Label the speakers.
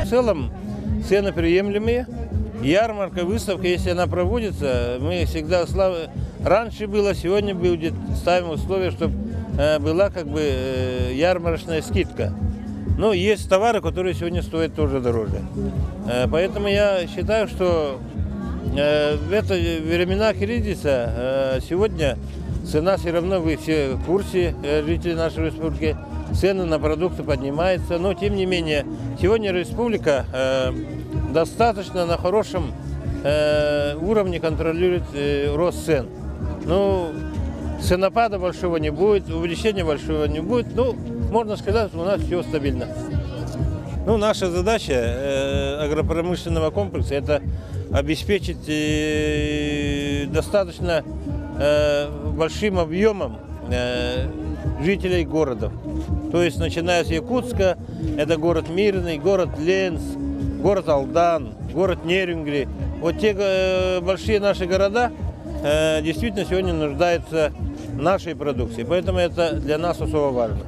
Speaker 1: В целом цены приемлемые. Ярмарка, выставка, если она проводится, мы всегда раньше было, сегодня будет, ставим условия, чтобы была как бы ярмарочная скидка. Но есть товары, которые сегодня стоят тоже дороже. Поэтому я считаю, что в это времена кризиса сегодня цена все равно, вы все в курсе, жители нашей республики, цены на продукты поднимаются. Но тем не менее, сегодня республика достаточно на хорошем уровне контролирует рост цен. Ну, ценопада большого не будет, увеличения большого не будет. Ну, можно сказать, что у нас все стабильно. Ну, наша задача агропромышленного комплекса – это обеспечить достаточно большим объемом жителей городов. То есть, начиная с Якутска, это город Мирный, город Ленск, город Алдан, город Нерюнгри. Вот те большие наши города действительно сегодня нуждаются в нашей продукции. Поэтому это для нас особо важно.